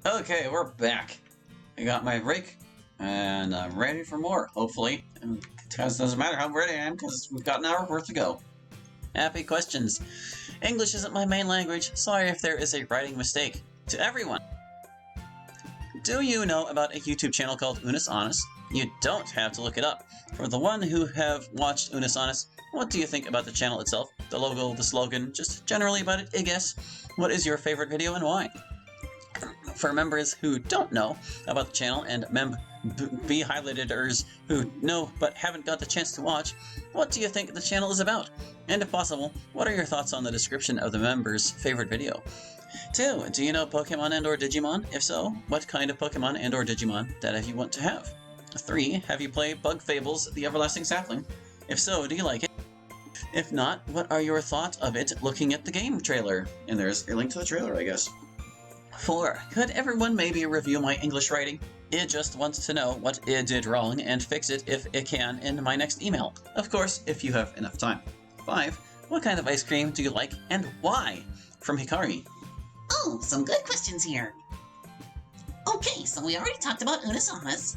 Okay, we're back. I got my break, and I'm ready for more, hopefully. Because it doesn't matter how ready I am, because we've got an hour worth to go. Happy questions. English isn't my main language. Sorry if there is a writing mistake. To everyone. Do you know about a YouTube channel called Unis Honest? You don't have to look it up. For the one who have watched Unis Honest, what do you think about the channel itself? The logo, the slogan, just generally about it, I guess? What is your favorite video and why? For members who don't know about the channel and B highlighters who know but haven't got the chance to watch, what do you think the channel is about? And if possible, what are your thoughts on the description of the members' favorite video? 2. Do you know Pokemon and or Digimon? If so, what kind of Pokemon and or Digimon that you want to have? 3. Have you played Bug Fables: The Everlasting Sapling? If so, do you like it? If not, what are your thoughts of it looking at the game trailer? And there's a link to the trailer, I guess. 4. Could everyone maybe review my English writing? I just wants to know what I did wrong and fix it if it can in my next email. Of course, if you have enough time. 5. What kind of ice cream do you like and why? From Hikari. Oh, some good questions here. Okay, so we already talked about Unis Honest.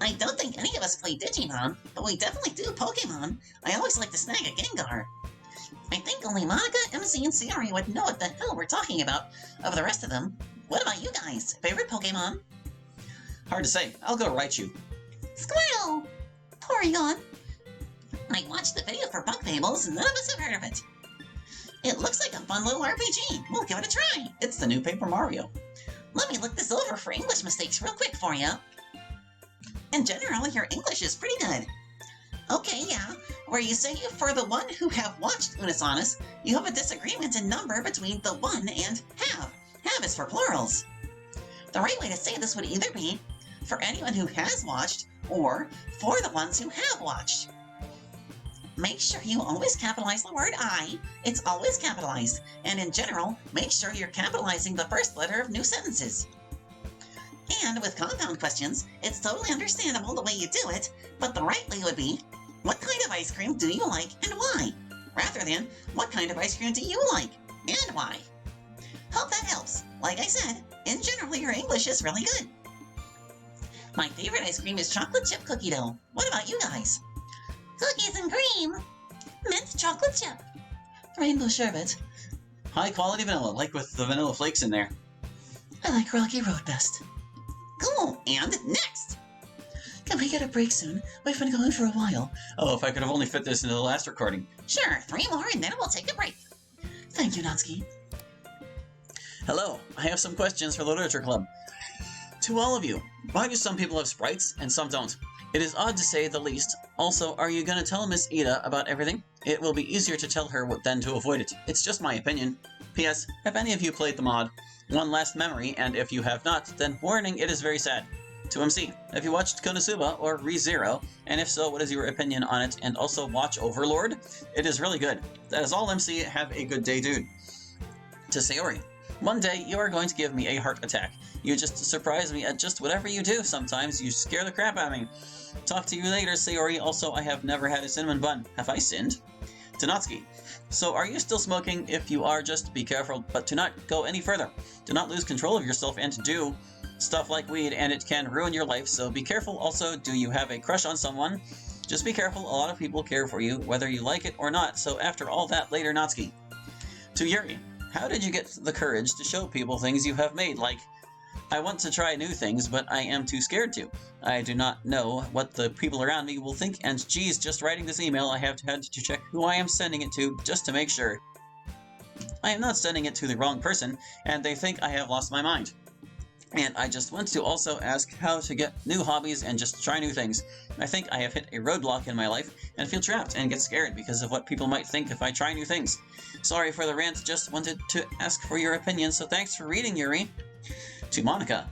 I don't think any of us play Digimon, but we definitely do Pokemon. I always like to snag a Gengar. I think only Monica, MC, and Sayori would know what the hell we're talking about of the rest of them. What about you guys? Favorite Pokemon? Hard to say. I'll go Raichu. Squirtle! Porygon! I watched the video for Bug Fables and none of us have heard of it. It looks like a fun little RPG. We'll give it a try. It's the new Paper Mario. Let me look this over for English mistakes real quick for you. In general, your English is pretty good. Okay, yeah. Where you say for the one who have watched Unis Honest, you have a disagreement in number between the one and have. Have is for plurals. The right way to say this would either be for anyone who has watched or for the ones who have watched. Make sure you always capitalize the word I. It's always capitalized. And in general, make sure you're capitalizing the first letter of new sentences. And with compound questions, it's totally understandable the way you do it, but the right way would be, what kind of ice cream do you like and why? Rather than, what kind of ice cream do you like and why? Hope that helps. Like I said, in general, your English is really good. My favorite ice cream is chocolate chip cookie dough. What about you guys? Cookies and cream. Mint chocolate chip. Rainbow sherbet. High quality vanilla, like with the vanilla flakes in there. I like Rocky Road best. Cool, and next! Can we get a break soon? We've been going for a while. Oh, if I could have only fit this into the last recording. Sure, 3 more and then we'll take a break. Thank you, Natsuki. Hello, I have some questions for the Literature Club. To all of you, why do some people have sprites and some don't? It is odd to say the least. Also, are you going to tell Miss Ida about everything? It will be easier to tell her than to avoid it. It's just my opinion. P.S. Have any of you played the mod? One last memory, and if you have not, then warning, it is very sad. To MC, have you watched Konosuba or ReZero? And if so, what is your opinion on it? And also watch Overlord? It is really good. That is all, MC. Have a good day, dude. To Sayori, one day you are going to give me a heart attack. You just surprise me at just whatever you do. Sometimes you scare the crap out of me. Talk to you later, Sayori. Also, I have never had a cinnamon bun. Have I sinned? To Natsuki, so are you still smoking? If you are, just be careful, but do not go any further. Do not lose control of yourself and do stuff like weed, and it can ruin your life, so be careful. Also, do you have a crush on someone? Just be careful, a lot of people care for you, whether you like it or not, so after all that, later, Natsuki. To Yuri, how did you get the courage to show people things you have made, like, I want to try new things, but I am too scared to. I do not know what the people around me will think, and geez, just writing this email, I have had to check who I am sending it to, just to make sure. I am not sending it to the wrong person, and they think I have lost my mind. And I just want to also ask how to get new hobbies and just try new things. I think I have hit a roadblock in my life, and feel trapped and get scared because of what people might think if I try new things. Sorry for the rant, just wanted to ask for your opinion, so thanks for reading, Yuri. To Monica,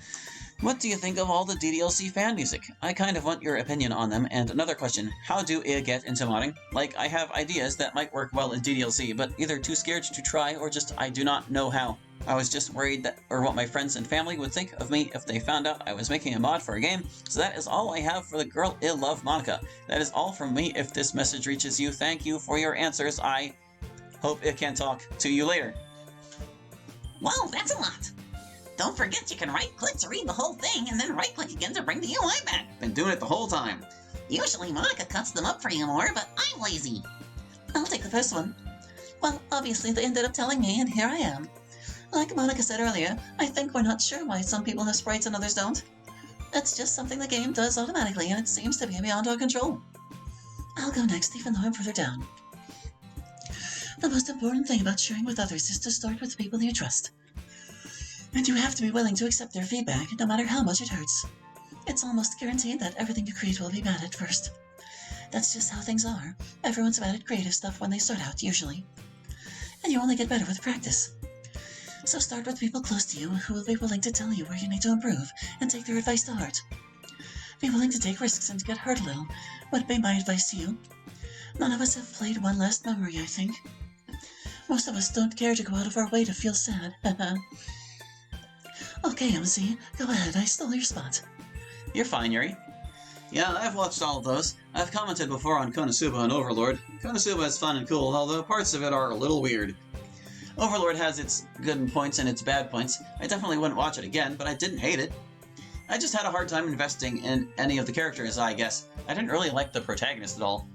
what do you think of all the DDLC fan music? I kind of want your opinion on them. And another question, how do I get into modding? Like, I have ideas that might work well in DDLC, but either too scared to try or just I do not know how. I was just worried that or what my friends and family would think of me if they found out I was making a mod for a game. So that is all I have for the girl I love, Monica. That is all from me. If this message reaches you, thank you for your answers. I hope it can talk to you later. Wow, that's a lot. Don't forget you can right-click to read the whole thing, and then right-click again to bring the UI back. Been doing it the whole time. Usually Monica cuts them up for you more, but I'm lazy. I'll take the first one. Well, obviously they ended up telling me, and here I am. Like Monica said earlier, I think we're not sure why some people have sprites and others don't. It's just something the game does automatically, and it seems to be beyond our control. I'll go next, even though I'm further down. The most important thing about sharing with others is to start with people you trust. And you have to be willing to accept their feedback, no matter how much it hurts. It's almost guaranteed that everything you create will be bad at first. That's just how things are. Everyone's bad at creative stuff when they start out, usually. And you only get better with practice. So start with people close to you who will be willing to tell you where you need to improve and take their advice to heart. Be willing to take risks and get hurt a little. Would be my advice to you. None of us have played One Last Memory, I think. Most of us don't care to go out of our way to feel sad. Okay, MC, go ahead. I stole your spot. You're fine, Yuri. Yeah, I've watched all of those. I've commented before on Konosuba and Overlord. Konosuba is fun and cool, although parts of it are a little weird. Overlord has its good points and its bad points. I definitely wouldn't watch it again, but I didn't hate it. I just had a hard time investing in any of the characters, I guess. I didn't really like the protagonist at all.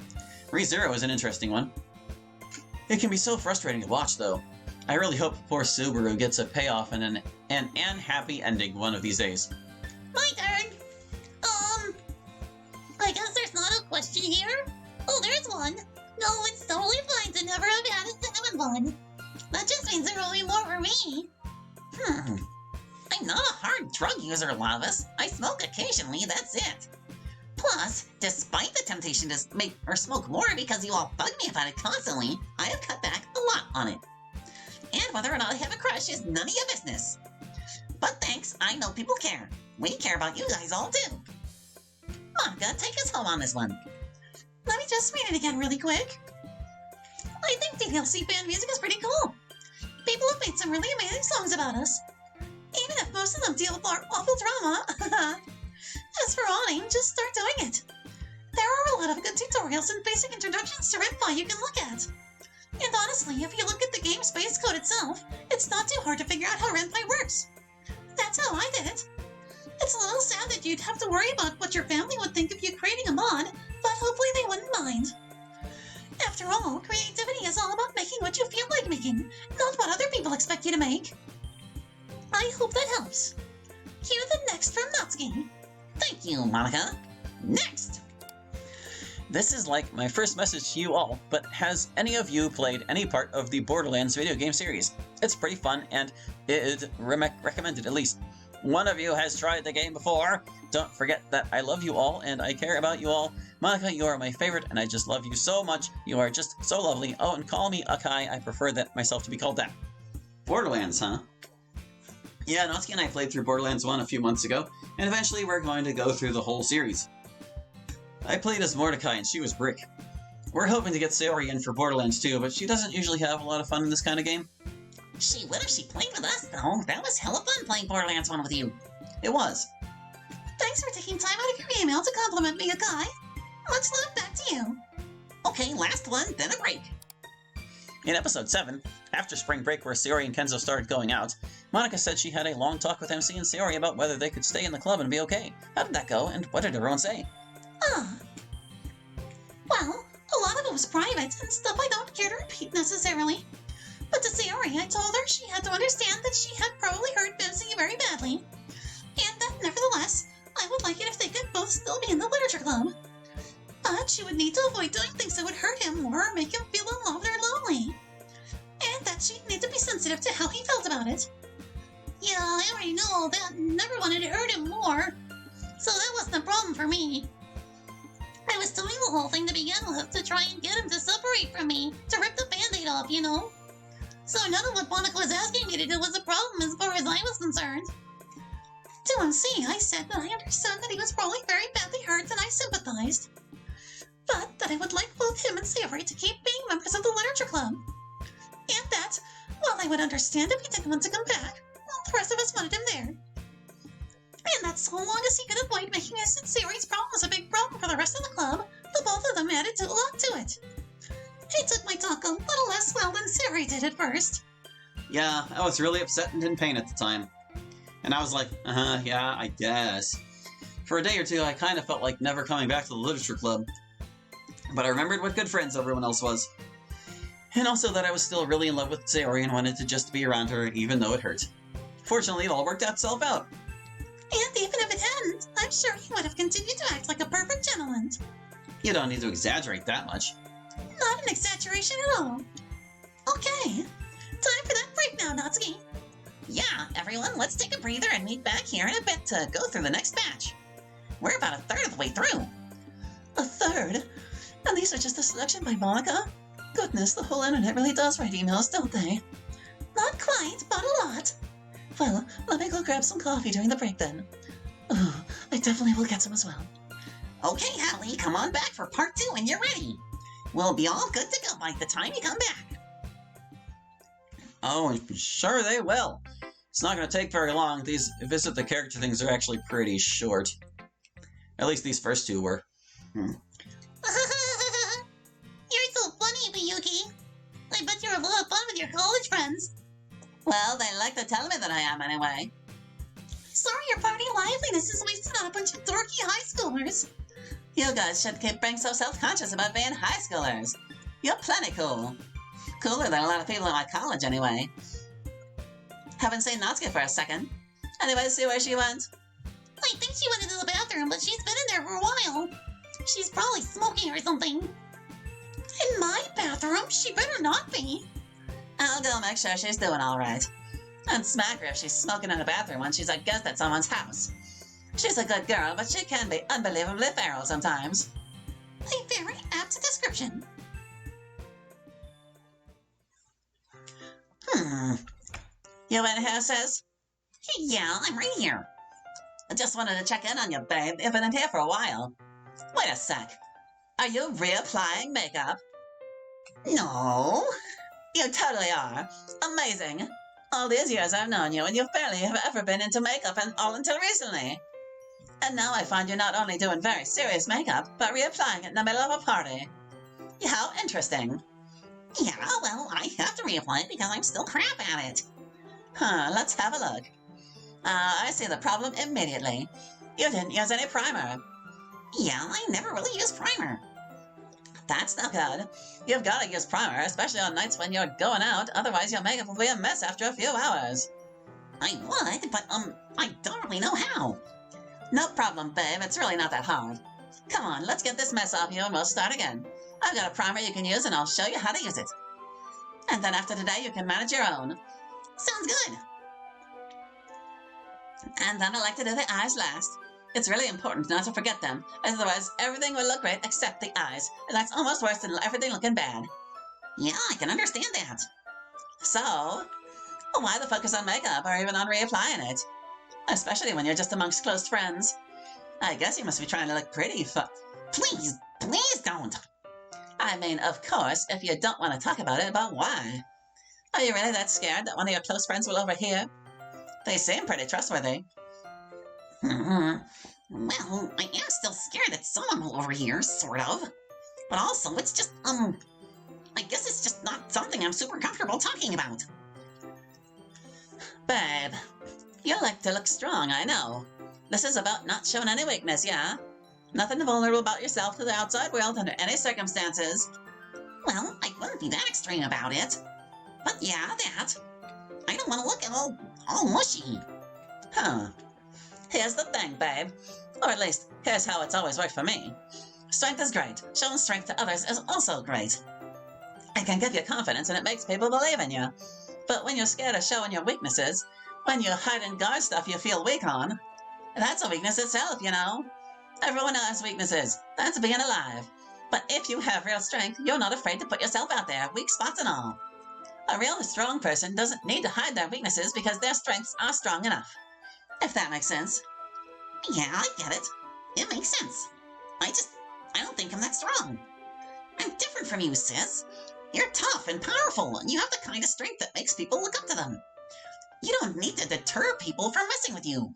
ReZero is an interesting one. It can be so frustrating to watch, though. I really hope poor Subaru gets a payoff and an happy ending one of these days. My turn. I guess there's not a question here. Oh, there's one. No, it's totally fine to never have had a cinnamon bun. That just means there will be more for me. I'm not a hard drug user, Lavis. I smoke occasionally, that's it. Plus, despite the temptation to make or smoke more because you all bug me about it constantly, I have cut back a lot on it. And whether or not I have a crush is none of your business. But thanks, I know people care. We care about you guys all too. Monica, take us home on this one. Let me just read it again really quick. I think DLC fan music is pretty cool. People have made some really amazing songs about us. Even if most of them deal with our awful drama. As for awning, just start doing it. There are a lot of good tutorials and basic introductions to Ren'Py you can look at. And honestly, if you look at the game's base code itself, it's not too hard to figure out how Ren'Py works. That's how I did it. It's a little sad that you'd have to worry about what your family would think of you creating a mod, but hopefully they wouldn't mind. After all, creativity is all about making what you feel like making, not what other people expect you to make. I hope that helps. Cue the next from Natsuki. Thank you, Monica. Next! This is like my first message to you all, but has any of you played any part of the Borderlands video game series? It's pretty fun, and it recommended at least. One of you has tried the game before. Don't forget that I love you all, and I care about you all. Monica, you are my favorite, and I just love you so much. You are just so lovely. Oh, and call me Akai. I prefer that myself to be called that. Borderlands, huh? Yeah, Natsuki and I played through Borderlands 1 a few months ago, and eventually we're going to go through the whole series. I played as Mordecai, and she was Brick. We're hoping to get Sayori in for Borderlands 2, but she doesn't usually have a lot of fun in this kind of game. She would if she played with us, though. That was hella fun playing Borderlands 1 with you. It was. Thanks for taking time out of your email to compliment me, Akai. Much love back to you. Okay, last one, then a break. In episode 7, after spring break where Sayori and Kenzo started going out, Monica said she had a long talk with MC and Sayori about whether they could stay in the club and be okay. How did that go, and what did everyone say? Well, a lot of it was private and stuff I don't care to repeat necessarily. But to Sayori, I told her she had to understand that she had probably hurt MC very badly, and that nevertheless, I would like it if they could both still be in the literature club. But she would need to avoid doing things that would hurt him or make him feel alone or lonely. And that she'd need to be sensitive to how he felt about it. Yeah, I already know that never wanted to hurt him more, so that wasn't a problem for me. I was doing the whole thing to begin with to try and get him to separate from me, to rip the band-aid off, you know? So none of what Monica was asking me to do was a problem as far as I was concerned. To MC, I said that I understood that he was probably very badly hurt and I sympathized. But that I would like both him and Sayori to keep being members of the literature club. And that, while I would understand if he didn't want to come back, the rest of us wanted him there. And that so long as he could avoid making his and Sayori's problems a big problem for the rest of the club, the both of them added a lot to it. I took my talk a little less well than Sayori did at first. Yeah, I was really upset and in pain at the time. And I was like, yeah, I guess. For a day or two, I kind of felt like never coming back to the literature club. But I remembered what good friends everyone else was. And also that I was still really in love with Sayori and wanted to just be around her, even though it hurt. Fortunately, it all worked out itself out. And even if it hadn't, I'm sure he would have continued to act like a perfect gentleman. You don't need to exaggerate that much. Not an exaggeration at all. Okay, time for that break now, Natsuki. Yeah, everyone, let's take a breather and meet back here in a bit to go through the next batch. We're about a third of the way through. A third? And these are just a selection by Monica? Goodness, the whole internet really does write emails, don't they? Not quite, but a lot. Well, let me go grab some coffee during the break then. Oh, I definitely will get some as well. Okay, Hallie, come on back for part 2 when you're ready. We'll be all good to go by the time you come back. Oh, sure they will. It's not going to take very long. These visit the character things are actually pretty short. At least these first two were. You're so funny, Miyuki. I bet you're a lot of fun with your college friends. Well, they like to tell me that I am anyway. Sorry your party liveliness is wasted on a bunch of dorky high schoolers. You guys should keep being so self-conscious about being high schoolers. You're plenty cool. Cooler than a lot of people in my college anyway. Haven't seen Natsuki for a second. Anybody see where she went? I think she went into the bathroom, but she's been in there for a while. She's probably smoking or something. In my bathroom? She better not be. I'll go make sure she's doing all right. And smack her if she's smoking in a bathroom when she's a guest at someone's house. She's a good girl, but she can be unbelievably feral sometimes. A very apt description. You in here, sis? Yeah, I'm right here. I just wanted to check in on you, babe. You've been in here for a while. Wait a sec. Are you reapplying makeup? No. You totally are. Amazing. All these years I've known you, and you barely have ever been into makeup and all until recently. And now I find you not only doing very serious makeup, but reapplying it in the middle of a party. How interesting. Yeah, well, I have to reapply it because I'm still crap at it. Let's have a look. I see the problem immediately. You didn't use any primer. Yeah, I never really use primer. That's no good. You've got to use primer, especially on nights when you're going out, otherwise your makeup will be a mess after a few hours. I would, but, I don't really know how. No problem, babe. It's really not that hard. Come on, let's get this mess off you and we'll start again. I've got a primer you can use and I'll show you how to use it. And then after today, you can manage your own. Sounds good. And then I like to do the eyes last. It's really important not to forget them, otherwise everything will look great except the eyes, and that's almost worse than everything looking bad. Yeah, I can understand that. So, why the focus on makeup or even on reapplying it? Especially when you're just amongst close friends. I guess you must be trying to look pretty Please don't. I mean, of course, if you don't want to talk about it, but why? Are you really that scared that one of your close friends will overhear? They seem pretty trustworthy. Well, I am still scared that someone will overhear, sort of. But also, it's just, I guess it's just not something I'm super comfortable talking about. Babe, you like to look strong, I know. This is about not showing any weakness, yeah? Nothing vulnerable about yourself to the outside world under any circumstances. Well, I wouldn't be that extreme about it. But yeah, that. I don't want to look all mushy. Here's the thing, babe. Or at least, here's how it's always worked for me. Strength is great. Showing strength to others is also great. It can give you confidence and it makes people believe in you. But when you're scared of showing your weaknesses, when you hide and guard stuff you feel weak on, that's a weakness itself, you know. Everyone has weaknesses. That's being alive. But if you have real strength, you're not afraid to put yourself out there, weak spots and all. A really strong person doesn't need to hide their weaknesses because their strengths are strong enough. If that makes sense. Yeah, I get it. It makes sense. I don't think I'm that strong. I'm different from you, sis. You're tough and powerful, and you have the kind of strength that makes people look up to them. You don't need to deter people from messing with you.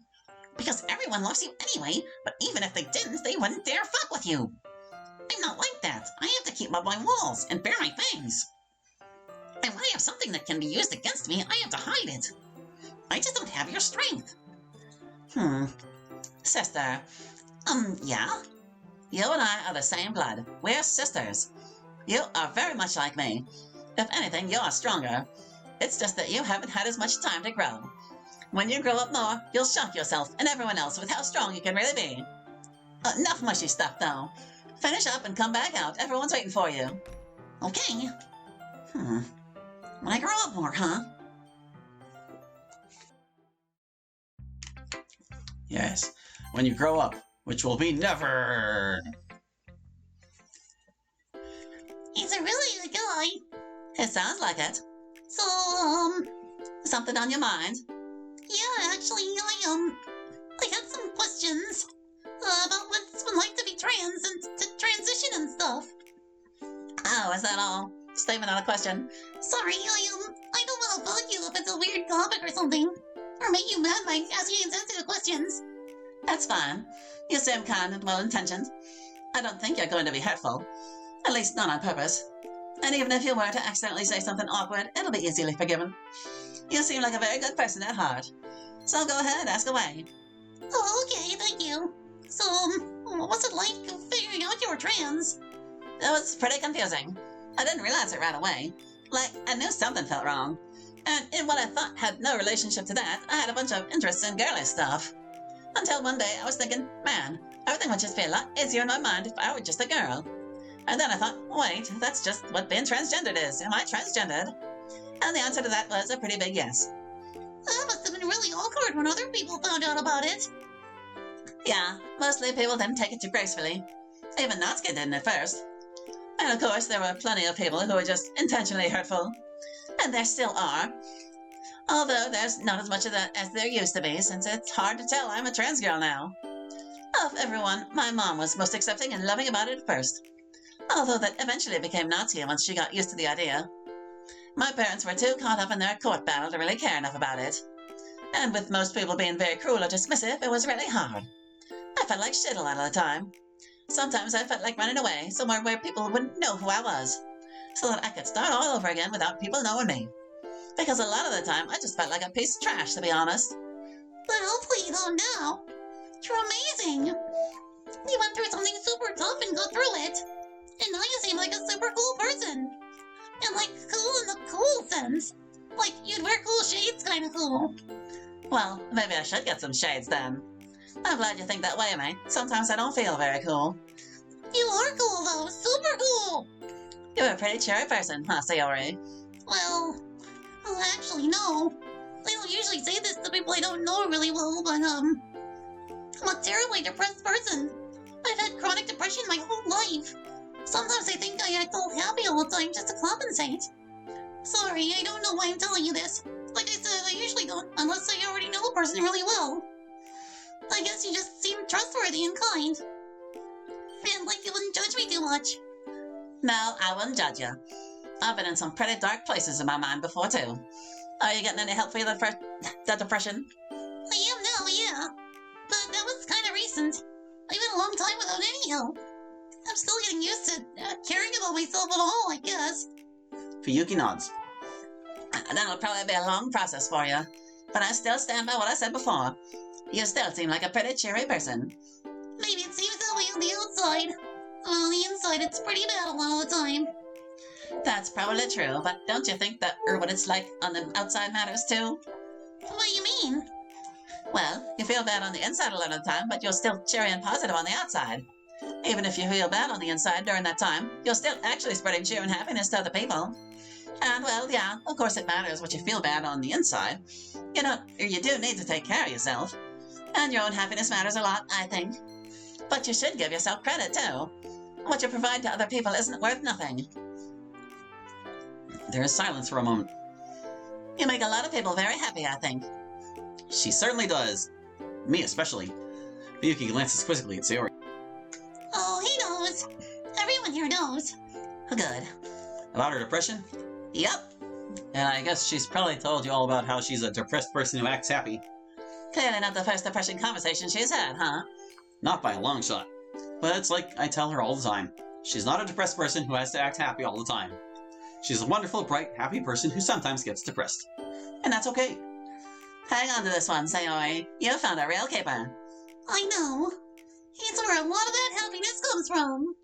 Because everyone loves you anyway, but even if they didn't, they wouldn't dare fuck with you. I'm not like that. I have to keep up my walls and bear my fangs. And when I have something that can be used against me, I have to hide it. I just don't have your strength. Sister. Yeah? You and I are the same blood. We're sisters. You are very much like me. If anything, you're stronger. It's just that you haven't had as much time to grow. When you grow up more, you'll shock yourself and everyone else with how strong you can really be. Enough mushy stuff, though. Finish up and come back out. Everyone's waiting for you. Okay. When I grow up more, huh? Yes, when you grow up, which will be never. He's a really good guy. It sounds like it. So, Something on your mind? yeah, actually, I had some questions about what it's been like to be trans and to transition and stuff. Oh, is that all? Statement on a question. Sorry, I don't want to bug you if it's a weird topic or something, or make you mad by asking insensitive questions. That's fine. You seem kind and well-intentioned. I don't think you're going to be hurtful. At least not on purpose. And even if you were to accidentally say something awkward, it'll be easily forgiven. You seem like a very good person at heart. So go ahead, ask away. Oh, okay, thank you. So, what was it like figuring out you were trans? It was pretty confusing. I didn't realize it right away. Like, I knew something felt wrong. And in what I thought had no relationship to that, I had a bunch of interest in girly stuff. Until one day I was thinking, man, everything would just be a lot easier in my mind if I were just a girl. And then I thought, wait, that's just what being transgendered is. Am I transgendered? And the answer to that was a pretty big yes. That must have been really awkward when other people found out about it. Yeah, mostly people didn't take it too gracefully. Even Natsuki didn't at first. And of course, there were plenty of people who were just intentionally hurtful. And there still are. Although there's not as much of that as there used to be, since it's hard to tell I'm a trans girl now. Of everyone, my mom was most accepting and loving about it at first. Although that eventually became Natsuki once she got used to the idea. My parents were too caught up in their court battle to really care enough about it. And with most people being very cruel or dismissive, it was really hard. I felt like shit a lot of the time. Sometimes I felt like running away, somewhere where people wouldn't know who I was, so that I could start all over again without people knowing me. Because a lot of the time, I just felt like a piece of trash, to be honest. But hopefully, though, now, you're amazing. You went through something super tough and got through it. And now you seem like a super cool person. And like cool in the cool sense. Like you'd wear cool shades kind of cool. Well, maybe I should get some shades then. I'm glad you think that way, mate. Sometimes I don't feel very cool. You are cool though, super cool. You're a pretty cheery person, huh, Sayori? Well, actually no. I don't usually say this to people I don't know really well, but I'm a terribly depressed person. I've had chronic depression my whole life. Sometimes I think I act all happy all the time just to compensate. Sorry, I don't know why I'm telling you this. Like I said, I usually don't, unless I already know a person really well. I guess you just seem trustworthy and kind. And like you wouldn't judge me too much. No, I wouldn't judge you. I've been in some pretty dark places in my mind before, too. Are you getting any help for your that depression? I am now, yeah. But that was kind of recent. I went a long time without any help. I'm still getting used to caring about myself at all, I guess. Fuyuki nods. That'll probably be a long process for you. But I still stand by what I said before. You still seem like a pretty cheery person. Maybe it seems that way on the outside. On the inside, it's pretty bad a lot of the time. That's probably true, but don't you think that what it's like on the outside matters too? What do you mean? Well, you feel bad on the inside a lot of the time, but you're still cheery and positive on the outside. Even if you feel bad on the inside during that time, you're still actually spreading cheer and happiness to other people. And well, yeah, of course it matters what you feel bad on the inside. You do need to take care of yourself. And your own happiness matters a lot, I think. But you should give yourself credit, too. What you provide to other people isn't worth nothing. There is silence for a moment. You make a lot of people very happy, I think. She certainly does. Me especially. Fuyuki glances quizzically at Sayori. Oh, he knows. Everyone here knows. Good. About her depression? Yep. And I guess she's probably told you all about how she's a depressed person who acts happy. Clearly not the first depression conversation she's had, huh? Not by a long shot. But it's like I tell her all the time. She's not a depressed person who has to act happy all the time. She's a wonderful, bright, happy person who sometimes gets depressed. And that's okay. Hang on to this one, Sayori. You found a real keeper. I know. It's where a lot of that happiness comes from.